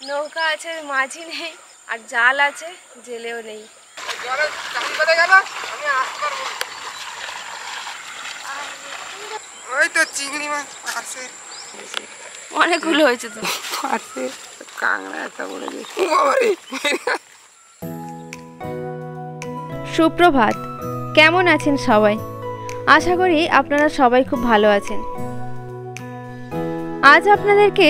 নৌকা আছে, মাঝি নেই, আর জাল আছে, জেলেও নেই। ওই তো চিংড়ি মাছ আছে, অনেকগুলো হয়েছে তো। আছে কাঁকড়া একটা বলে দিই। সুপ্রভাত, কেমন আছেন সবাই? আশা করি আপনারা সবাই খুব ভালো আছেন। আজ আপনাদেরকে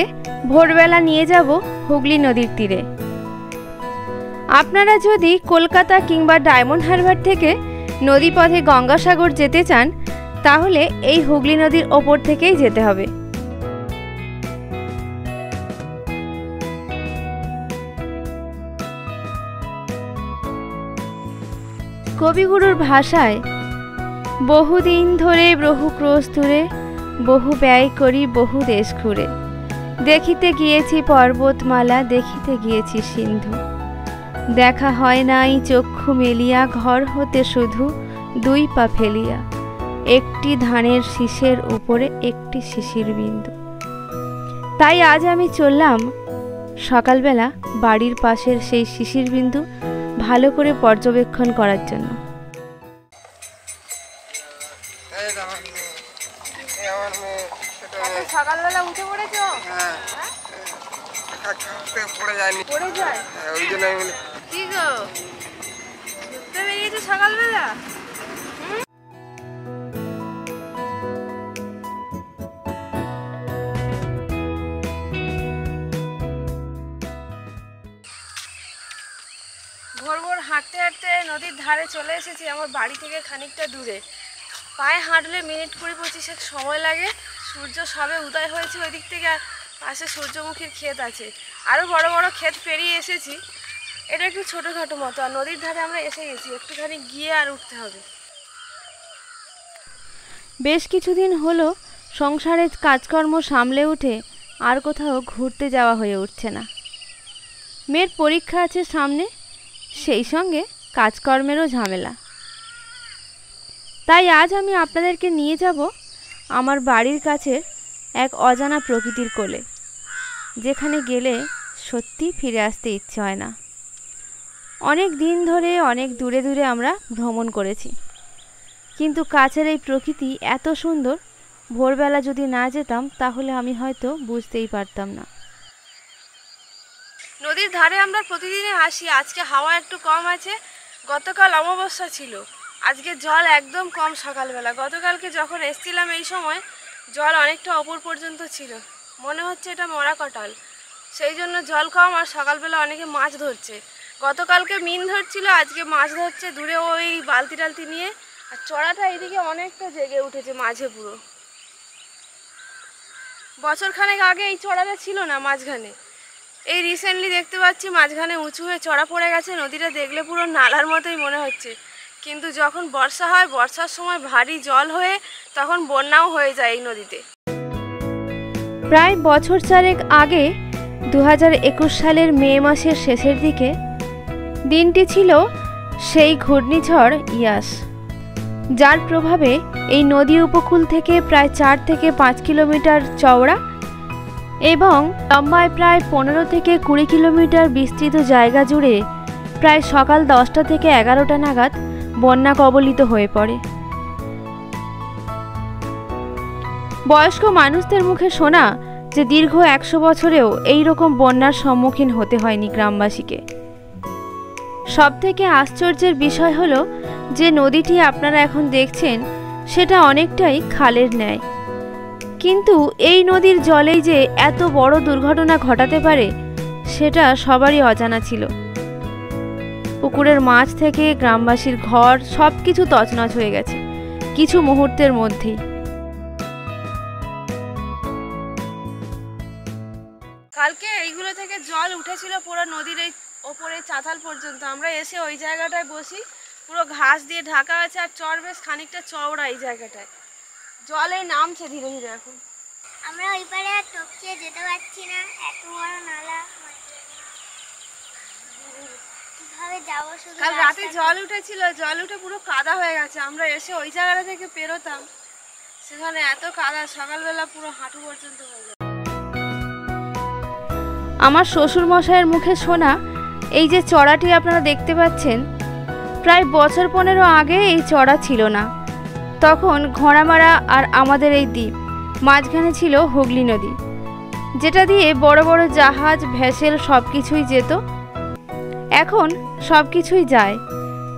ভোরবেলা নিয়ে যাব হুগলি নদীর তীরে। আপনারা যদি কলকাতা কিংবা ডায়মন্ড হারবার থেকে নদীপথে গঙ্গাসাগর যেতে চান, তাহলে এই হুগলি নদীর ওপর থেকেই যেতে হবে। কবিগুরুর ভাষায়, বহুদিন ধরে বহু ক্রোশ দূরে, বহু ব্যয় করি বহু দেশ ঘুরে, দেখিতে গিয়েছি পর্বতমালা, দেখিতে গিয়েছি সিন্ধু, দেখা হয় নাই চক্ষু মেলিয়া, ঘর হতে শুধু দুই পা ফেলিয়া, একটি ধানের শীষের উপরে একটি শিশির বিন্দু। তাই আজ আমি চললাম সকালবেলা বাড়ির পাশের সেই শিশির বিন্দু ভালো করে পর্যবেক্ষণ করার জন্য। সকালবেলা উঠে পড়েছো? পড়ে যায়নি, পড়ে যায় ওই জন্য আমি বলি কি গো, ঘুরতে বেরিয়েছো সকালবেলা? ভোর ভোর হাঁটতে হাঁটতে নদীর ধারে চলে এসেছি, আমার বাড়ি থেকে খানিকটা দূরে। পায়ে হাঁটলে মিনিট 20-25 সময় লাগে। সূর্য সবে উদয় হয়েছে ওই দিক থেকে, আর পাশে সূর্যমুখীর ক্ষেত আছে। আরও বড় বড় ক্ষেত পেরিয়ে এসেছি। এটা একটু ছোটোখাটো মতো, আর নদীর ধারে আমরা এসে গেছি, একটুখানি গিয়ে আর উঠতে হবে। বেশ কিছুদিন হলো সংসারের কাজকর্ম সামলে উঠে আর কোথাও ঘুরতে যাওয়া হয়ে উঠছে না। মেয়ের পরীক্ষা আছে সামনে, সেই সঙ্গে কাজকর্মেরও ঝামেলা। তাই আজ আমি আপনাদেরকে নিয়ে যাব আমার বাড়ির কাছে এক অজানা প্রকৃতির কোলে, যেখানে গেলে সত্যি ফিরে আসতে ইচ্ছে হয় না। অনেক দিন ধরে অনেক দূরে দূরে আমরা ভ্রমণ করেছি, কিন্তু কাছের এই প্রকৃতি এত সুন্দর, ভোরবেলা যদি না যেতাম তাহলে আমি হয়তো বুঝতেই পারতাম না। নদীর ধারে আমরা প্রতিদিনই আসি। আজকে হাওয়া একটু কম আছে, গতকাল অমাবস্যা ছিল, আজকে জল একদম কম সকালবেলা। গতকালকে যখন এসছিলাম এই সময় জল অনেকটা ওপর পর্যন্ত ছিল, মনে হচ্ছে এটা মরা কটাল, সেই জন্য জল কম। আর সকালবেলা অনেকে মাছ ধরছে, গতকালকে মিন ধরছিল, আজকে মাছ ধরছে দূরে ওই বালতি টালতি নিয়ে। আর চড়াটা এদিকে অনেকটা জেগে উঠেছে মাঝে পুরো। বছরখানেক আগে এই চড়াটা ছিল না মাঝখানে, এই রিসেন্টলি দেখতে পাচ্ছি মাঝখানে উঁচু হয়ে চড়া পড়ে গেছে। নদীটা দেখলে পুরো নালার মতোই মনে হচ্ছে, কিন্তু যখন বর্ষা হয়, বর্ষার সময় ভারী জল হয়ে তখন বন্যাও হয়ে যায় এই নদীতে। প্রায় বছর চারেক আগে 2021 সালের মে মাসের শেষের দিকে দিনটি ছিল সেই ঘূর্ণিঝড় ইয়াস, যার প্রভাবে এই নদী উপকূল থেকে প্রায় 4 থেকে 5 কিলোমিটার চওড়া এবং লম্বায় প্রায় 15 থেকে 20 কিলোমিটার বিস্তৃত জায়গা জুড়ে প্রায় সকাল 10টা থেকে 11টা নাগাদ বন্যা কবলিত হয়ে পড়ে। বয়স্ক মানুষদের মুখে শোনা যে দীর্ঘ 100 বছরেও এই রকম বন্যার সম্মুখীন হতে হয়নি গ্রামবাসীকে। সবথেকে আশ্চর্যের বিষয় হলো যে নদীটি আপনারা এখন দেখছেন সেটা অনেকটাই খালের ন্যায়, কিন্তু এই নদীর জলেই যে এত বড় দুর্ঘটনা ঘটাতে পারে সেটা সবারই অজানা ছিল। পুকুরের মাছ থেকে গ্রামবাসীর ঘর সব কিছু তছনছ হয়ে গেছে কিছু মুহূর্তের মধ্যেই। কালকে এইগুলো থেকে জল উঠেছিল পুরো নদীর এই ওপরে চাতাল পর্যন্ত। আমরা এসে ওই জায়গাটায় বসি, পুরো ঘাস দিয়ে ঢাকা আছে, আর চর বেশ খানিকটা চওড়া এই জায়গাটায়। জল এই নামছে ধীরে ধীরে। এখন আমরা ওই পারে টপকে যেতে পারছি না, এত বড় নালা, কিভাবে যাবো? শুধু কাল রাতে জল উঠেছিল, জল উঠে পুরো কাদা হয়ে গেছে। আমরা এসে ওই জায়গাটা থেকে পেরোতাম, সেখানে এত কাদা, সকালবেলা পুরো হাঁটু পর্যন্ত হয়ে যায়। আমার শ্বশুরমশাইয়ের মুখে শোনা এই যে চড়াটি আপনারা দেখতে পাচ্ছেন, প্রায় বছর 15 আগে এই চড়া ছিল না। তখন ঘোড়ামারা আর আমাদের এই দ্বীপ, মাঝখানে ছিল হুগলি নদী, যেটা দিয়ে বড় বড় জাহাজ ভেসেল সব কিছুই যেত। এখন সব কিছুই যায়,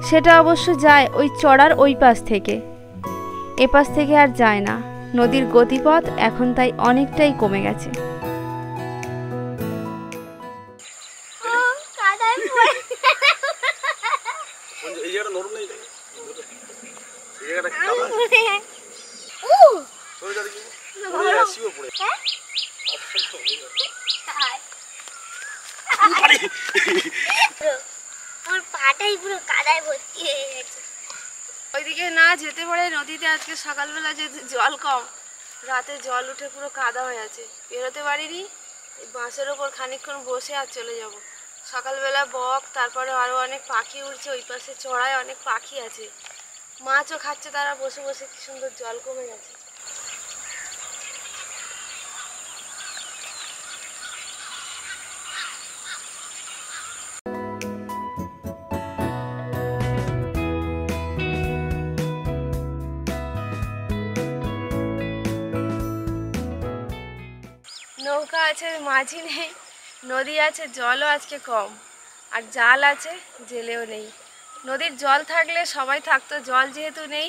সেটা অবশ্য যায় ওই চড়ার ওই পাশ থেকে, এ পাশ থেকে আর যায় না। নদীর গতিপথ এখন তাই অনেকটাই কমে গেছে। ও কাদায় পড়ে এই জায়গাটা নরম নেই, এই জায়গাটা আমি কাদা পড়ে ও সরে যা দেখি, পড়ে আসিও পড়ে হ্যাঁ আমার পাটাই পুরো কাদায় ভর্তি হয়ে গেছে। ওইদিকে না যেতে পারে নদীতে। আজকে সকালবেলা যে জল কম, রাতে জল উঠে পুরো কাদা হয়ে আছে, বেরোতে পারিনি। এই বাঁশের ওপর খানিকক্ষণ বসে আর চলে যাব। সকালবেলা বক, তারপরে আরও অনেক পাখি উঠছে, ওই পাশে চড়ায় অনেক পাখি আছে, মাছও খাচ্ছে তারা বসে বসে। কি সুন্দর জল কমে গেছে। নৌকা আছে, মাঝি নেই, নদী আছে, জলও আজকে কম, আর জাল আছে, জেলেও নেই। নদীর জল থাকলে সবাই থাকতো, জল যেহেতু নেই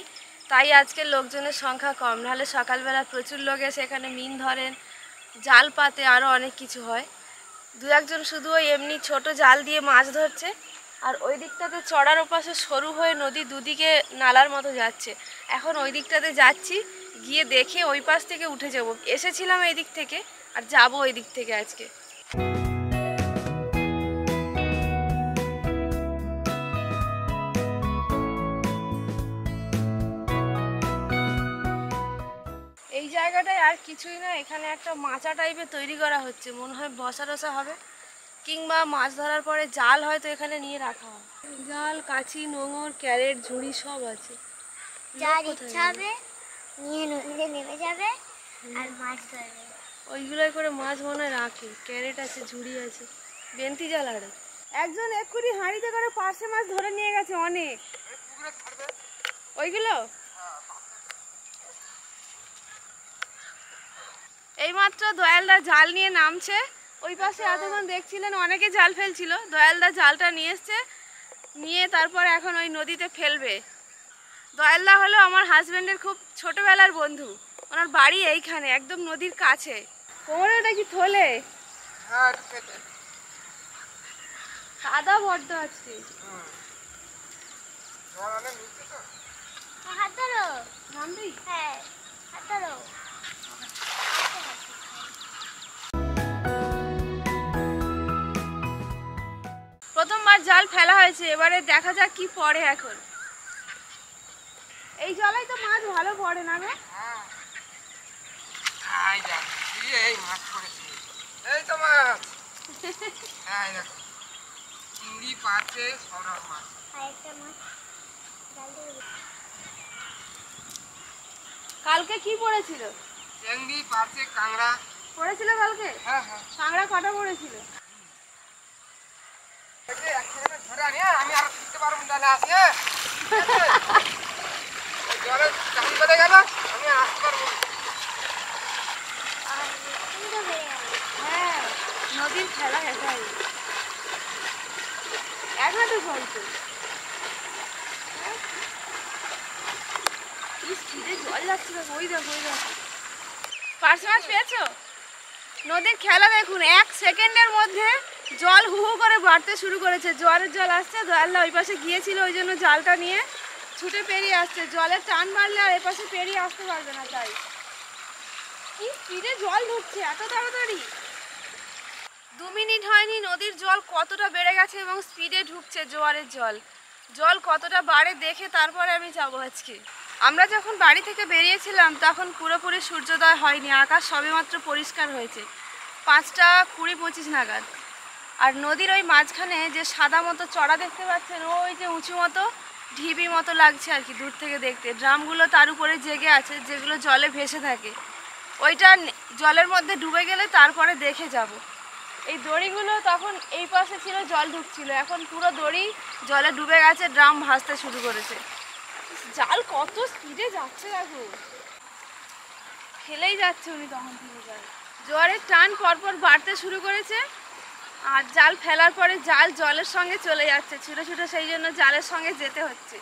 তাই আজকে লোকজনের সংখ্যা কম। নাহলে সকালবেলা প্রচুর লোক এসে এখানে মিন ধরেন, জাল পাতে, আরও অনেক কিছু হয়। দু একজন শুধু ওই এমনি ছোট জাল দিয়ে মাছ ধরছে। আর ওই দিকটাতে চড়ার ওপাশে সরু হয়ে নদী দুদিকে নালার মতো যাচ্ছে। এখন ওই দিকটাতে যাচ্ছি, গিয়ে দেখে ওই পাশ থেকে উঠে যাব। এসেছিলাম এই দিক থেকে আর যাবো ওই দিক থেকে আজকে। এই জায়গাটায় আর কিছুই না, এখানে একটা মাচা টাইপের তৈরি করা হচ্ছে, মনে হয় বসা টসা হবে, কিংবা মাছ ধরার পরে জাল হয়তো এখানে নিয়ে রাখা হয়। জাল, কাঁচি, নোঙর, ক্যারেট, ঝুড়ি সব আছে। যার ইচ্ছা হবে নিয়ে নদীতে নেমে যাবে আর মাছ ধরবে। ওইগুলোই করে মাছ মনে হয় রাখে। ক্যারেট আছে, ঝুড়ি আছে, বেন্তি জাল। আর একজন এক্ষুনি হাঁড়িতে করে পার্শে মাছ ধরে নিয়ে গেছে অনেক। ওইগুলো এইমাত্র দয়ালদা জাল নিয়ে নামছে। ওই পাশে এতক্ষণ দেখছিলেন অনেকে জাল ফেলছিল, দয়ালদা জালটা নিয়ে এসছে, নিয়ে তারপর এখন ওই নদীতে ফেলবে। দয়ালদা হলো আমার হাজব্যান্ডের খুব ছোটবেলার বন্ধু, ওনার বাড়ি এইখানে একদম নদীর কাছে। কোমরে ওটা কি থলে? হ্যাঁ একটু কেটে। কাদা বড্ড আছে। জল অনেক নিচে তো। হাত ধরো। নামবি? হ্যাঁ হাত ধরো। প্রথমবার জাল ফেলা হয়েছে, এবারে দেখা যাক কি পড়ে। এখন এই জলেই তো মাছ ভালো পড়ে না গো? হ্যাঁ এই দেখ, এই মাছ পড়েছে, এই তো মাছ। হ্যাঁ এই দেখো, চিংড়ি, পার্শে, সব রকম মাছ। আর একটা মাছ জাল দিয়ে দিই। কালকে কি পড়েছিল? চিংড়ি, পার্শে, কাঁকড়া। পড়েছিল কালকে? হ্যাঁ হ্যাঁ, কাঁকড়া কটা পড়েছিল? একসাথে ধরে আনি, হ্যাঁ? আমি আর ফিরতে পারবো না, তাহলে আসি। হ্যাঁ ঠিক আছে? ওই জলে চাকরি বেঁধে গেল, আমি আর আসতে পারবো না। আর তুমি তো বেড়ে গেল। হ্যাঁ, নদীর খেলা এটাই। এক হাতে চলছে। কি স্পিডে জল যাচ্ছে দেখো, ওই দেখো, ওই দেখো। পার্শে মাছ পেয়েছো? নদীর খেলা দেখুন, 1 সেকেন্ডের মধ্যে জল হু হু করে বাড়তে শুরু করেছে। জোয়ারের জল আসছে, দয়ালদা ওই পাশে গিয়েছিল, ওই জন্য জালটা নিয়ে ছুটে পেরিয়ে আসছে। জলের টান বাড়লে আর এপাশে পেরিয়ে আসতে পারবে না, তাই। কি স্পিডে জল ঢুকছে এত তাড়াতাড়ি! 2 মিনিট হয়নি, নদীর জল কতটা বেড়ে গেছে এবং স্পিডে ঢুকছে জোয়ারের জল। জল কতটা বাড়ে দেখে তারপরে আমি যাবো আজকে। আমরা যখন বাড়ি থেকে বেরিয়েছিলাম তখন পুরোপুরি সূর্যোদয় হয়নি, আকাশ সবেমাত্র পরিষ্কার হয়েছে 5টা 20-25 নাগাদ। আর নদীর ওই মাঝখানে যে সাদা মতো চড়া দেখতে পাচ্ছেন, ওই যে উঁচু মতো ঢিবি মতো লাগছে আর কি দূর থেকে দেখতে। ড্রামগুলো তার উপরে জেগে আছে, যেগুলো জলে ভেসে থাকে। ওইটা জলের মধ্যে ডুবে গেলে তারপরে দেখে যাব। এই দড়িগুলো তখন এই পাশে ছিল, জল ঢুকছিল, এখন পুরো দড়ি জলে ডুবে গেছে, ড্রাম ভাসতে শুরু করেছে। জাল কত স্পিডে যাচ্ছে দেখো, ফেলেই যাচ্ছে উনি তখন থেকে জাল। জোয়ারের টান পরপর বাড়তে শুরু করেছে, আর জাল ফেলার পরে জাল জলের সঙ্গে চলে যাচ্ছে ছুটে ছুটে, সেই জন্য জালের সঙ্গে যেতে হচ্ছে।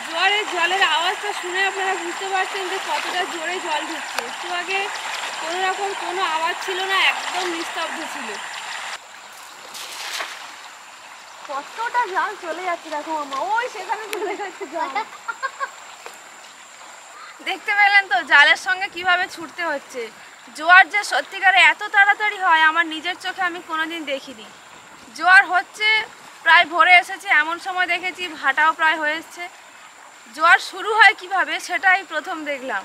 জোয়ারের জলের আওয়াজটা শুনে আপনারা বুঝতে পারছেন যে কতটা জোরে জল ঢুকছে। একটু আগে কোনো রকম কোনো আওয়াজ ছিল না, একদম নিস্তব্ধ ছিল। কতটা জল চলে যাচ্ছে দেখো মামা, ওই সেখানে চলে যাচ্ছে জল। দেখতে পেলেন তো জালের সঙ্গে কিভাবে ছুটতে হচ্ছে। জোয়ার যে সত্যিকারে এত তাড়াতাড়ি হয় আমার নিজের চোখে আমি কোনোদিন দেখিনি। জোয়ার হচ্ছে প্রায় ভোরে এসেছে, এমন সময় দেখেছি ভাটাও প্রায় হয়ে এসছে। জোয়ার শুরু হয় কিভাবে সেটাই প্রথম দেখলাম।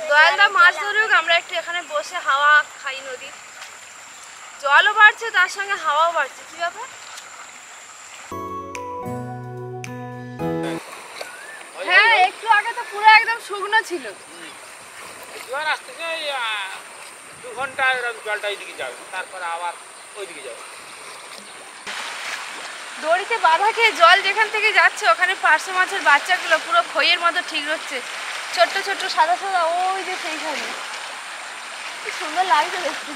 দয়ালদা মাছ ধরুক, আমরা একটু এখানে বসে হাওয়া খাই নদীর। জলও বাড়ছে তার সঙ্গে হাওয়াও বাড়ছে, কি ব্যাপার? হ্যাঁ, একটু আগে তো পুরো একদম শুকনো ছিল। জোয়ার আসতেছে 2 ঘন্টা জলটা এইদিকে যাবে, তারপরে আবার ওইদিকে যাবে। দড়িতে বাঁধা খেয়ে জল যেখান থেকে যাচ্ছে ওখানে পার্শে মাছের বাচ্চাগুলো পুরো খইয়ের মতো ঠিক হচ্ছে, ছোট্ট ছোট্ট সাদা সাদা, ওই যে সেইখানে কি সুন্দর লাগছে দেখতে।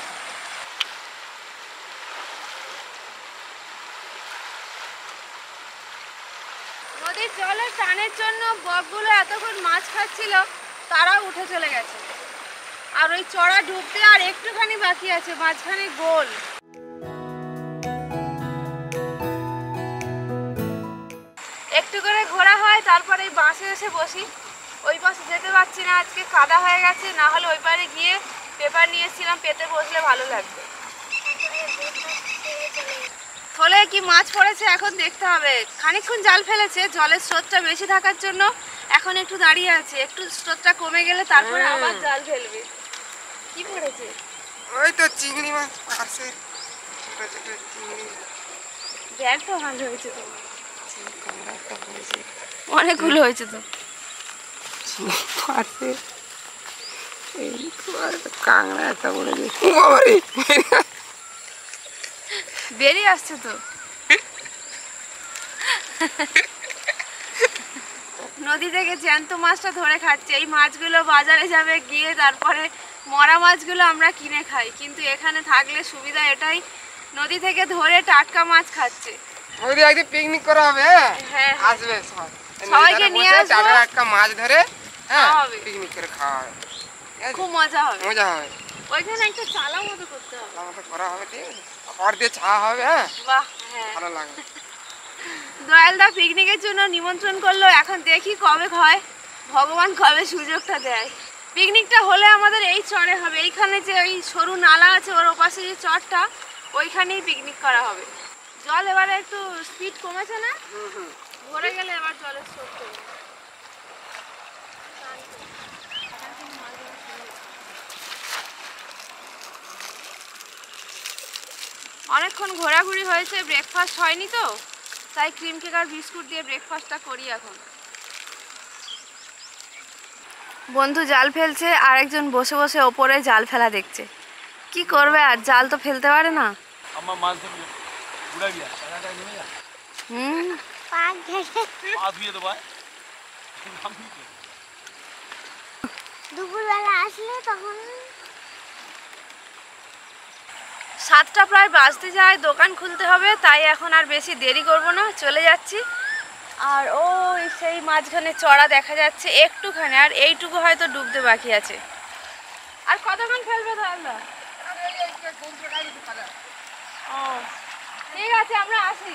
নদীর জলের টানের জন্য বকগুলো এতক্ষণ মাছ খাচ্ছিল, তারাও উঠে চলে গেছে। আর ওই চড়া ডুবতে আর একটুখানি বাকি আছে, মাঝখানে গোল। একটু করে ঘোরা হয়, তারপরে এই বাঁশে এসে বসি। ওই পাশে যেতে পারছি না, আজকে কাদা হয়ে গেছে, না হলে ওই পারে গিয়ে পেপার নিয়েছিলাম, পেতে বসলে ভালো লাগবে। থলে কি মাছ পড়েছে এখন দেখতে হবে। খানিকক্ষণ জাল ফেলেছে, জলের স্রোতটা বেশি থাকার জন্য এখন একটু দাঁড়িয়ে আছে, একটু স্রোতটা কমে গেলে তারপরে আবার জাল ফেলবে। কি পড়েছে? ওই তো চিংড়ি মাছ পাশে, ছোট ছোট চিংড়ি। ব্যাগ তো ভালো হয়েছে তো, অনেকগুলো হয়েছে তো। পাশে এই কাঁকড়া একটা বলে বেরিয়ে আসছে তো। নদী থেকে জ্যান্ত মাছটা ধরে খাচ্ছে। এই মাছগুলো বাজারে যাবে, গিয়ে তারপরে মরা মাছগুলো আমরা কিনে খাই, কিন্তু এখানে থাকলে সুবিধা এটাই, নদী থেকে ধরে টাটকা মাছ খাচ্ছে। ওই একদিন পিকনিক করা হবে, হ্যাঁ, আসবে সবাই, সবাইকে নিয়ে আসবো, টাটকা মাছ ধরে হ্যাঁ খাওয়া হবে। পিকনিক করে খাওয়া হবে, খুব মজা হবে। মজা হবে। ওইখানে একটা চালা মতো করতে হবে, আমাকে করা হবে, ঠিক আছে, খড় দিয়ে ছাওয়া হবে, হ্যাঁ বাহ, হ্যাঁ। ভালো লাগবে। দয়ালদা পিকনিকের জন্য নিমন্ত্রণ করলো, এখন দেখি কবে হয়, ভগবান কবে সুযোগটা দেয়। পিকনিকটা হলে আমাদের এই চরে হবে, এইখানে যে ওই সরু নালা আছে ওর ওপাশে যে চরটা, ওইখানেই পিকনিক করা হবে। জল এবারে একটু স্পিড কমেছে না, ভরে গেলে এবার জলের স্রোত কমবে। অনেকক্ষণ ঘোরাঘুরি হয়েছে, ব্রেকফাস্ট হয়নি তো, তাই ক্রিম কেক আর বিস্কুট দিয়ে ব্রেকফাস্টটা করি এখন। বন্ধু জাল ফেলছে, আর একজন বসে বসে ওপরে জাল ফেলা দেখছে। কি করবে আর, জাল তো ফেলতে পারে না। আমার মাছ ধরবে উড়া গিয়া টাকাটাই নেমে যা পাক ঘেটে পা ধুয়ে দেবো দুপুরবেলা আসলে তখন 7টা প্রায় বাজতে যায়, দোকান খুলতে হবে, তাই এখন আর বেশি দেরি করব না, চলে যাচ্ছি। আর ওই সেই মাঝখানে চড়া দেখা যাচ্ছে একটুখানি, আর এইটুকু হয়তো ডুবতে বাকি আছে। আর কতক্ষণ ফেলবে তাহলে? ও ঠিক আছে, আমরা আসি।